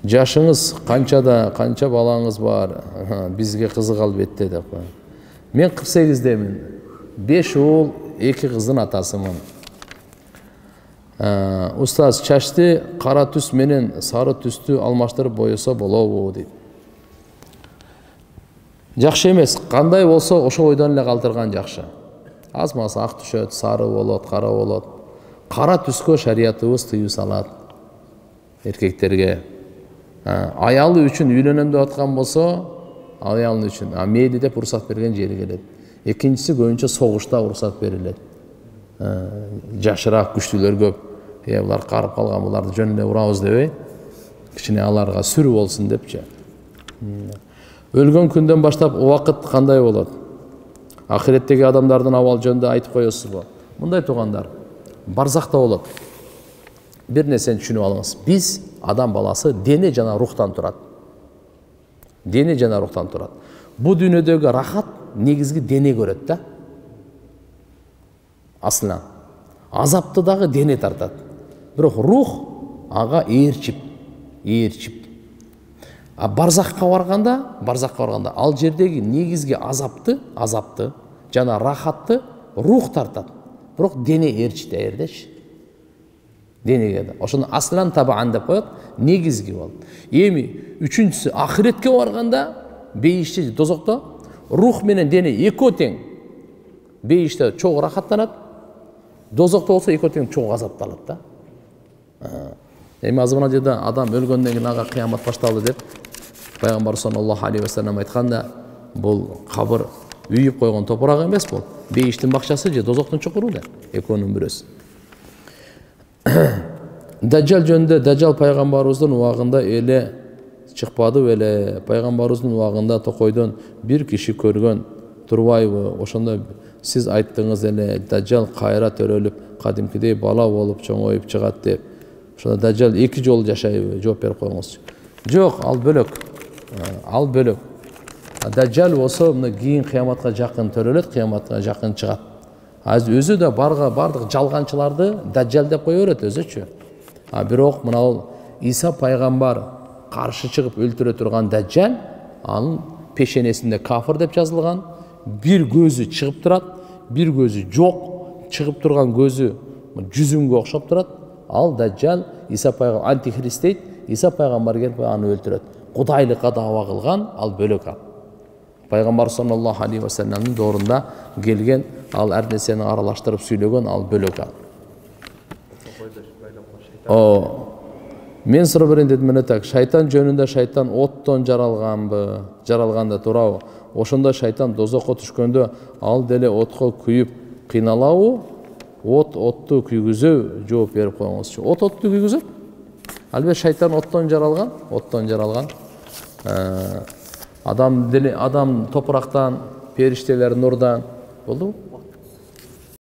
Жашыңыз қанчада, қанча балаңыз бар, бізге қызық албетте деп. Мен 48-демін. 5 ұл, 2 қыздың атасымын. Устаз, чашты қара түс менен сары түсті алмаштырып бояса болобу дейді. Жақшы емес, қандай болса ошо ойдан эле калтырган жакшы. Аз маз ак түшөт, сары болот, кара болот. Кара түскө шариятыбыз тыюу салат эркектерге. Аялы үчүн үйлөнөм деп аткан болсо, аялы үчүн мейли деп уруксат берген жери келет. Экинчиси көбүнчө согушта уруксат берилет. Жашыраак күчтүүлөр көп. Булар карып калган, буларды жөн эле урабыз дебей, кичине аларга сүрү болсун депчи. Өлгөн күндөн баштап убакыт кандай болот? Ахиреттеги адамдардын абал жөнүндө айтып коесузбу? Мындай туугандар, барзакта болот. Бир нерсени түшүнүп алыңыз. Биз адам баласы дене жана рухтан турат. Дене жана рухтан турат. Бу дүйнөдөгү рахат негизги дене көрөт да. Аслан. Азапты дагы дене тартат. Бирок рух ага ээрчип. Барзакка барганда ал жердеги негизги азапты жана рахатты рух тартат. Бирок дене ээрчит аердечи. Денеге да. Ошону аслан табаан деп коет, негизги болот. Эми үчүнчүсү ахиретке барганда, бейиште дозокто рух менен дене экөө тең. Бейиште чоң рахаттанат. Дозокто болсо экөө тең чоң азапталат да. Эми азыр мына жерде адам өлгөндөн кийин ага кыямат башталды деп Пайгамбар саллаллаху алейхи ва саллям айтканда, бул кабыр үйүп койгон топурак эмес бул. Бейиштин бакчасы же дозоктун чукуру да. Экөөнүн бирөөсү. Даджал жөнүндө Даджал пайгамбарыбыздын убагында эле чыкпады беле? Пайгамбарыбыздын убагында токойдон бир киши көргөн турбайбы? Ошондо сиз айттыңыз эле, Даджал кайра төрөлүп, кадимкидей бала болуп чоңоюп чыгат деп. Ошондо Даджал 2 жолу жашайбы? Жооп берип коюңузчу. Жок, ал бөлөк. Ал бөлөк. Даджал болсо мына кийин кыяматка жакын төрөлөт, кыяматка жакын чыгат. Азыр өзү да бардык жалганчыларды Даджал деп кое берет өзүчү. Бирок мына Иса пайгамбар каршы чыгып өлтүрө турган Даджал, анын пешенесинде кафир деп жазылган, бир көзү чыгып турат, бир көзү жок, чыгып турган көзү жүзүнгө окшоп турат. Ал Даджал Иса пайгамбар антихрист дейт, Иса пайгамбар келип аны өлтүрөт. Кудайлыкка даава кылган, ал бөлөк ал. Пайгамбар саллаллаху алейхи ва салламдын доорунда келген, ал ар нерсени аралаштырып сүйлөгөн, ал бөлөк ал. Мен сурап берейин дедим, мына так, шайтан жөнүндө шайтан оттон жаралганбы? Жаралганда турабы? Ошондо шайтан дозокко түшкөндө ал деле отко күйүп кыйналабы? Отту күйгүзөбү? Жооп берип коюңузчу. Отту күйгүзөт? Албетте шайтан оттон жаралган. Адам топурактан, периштелер нурдан. Болдубу?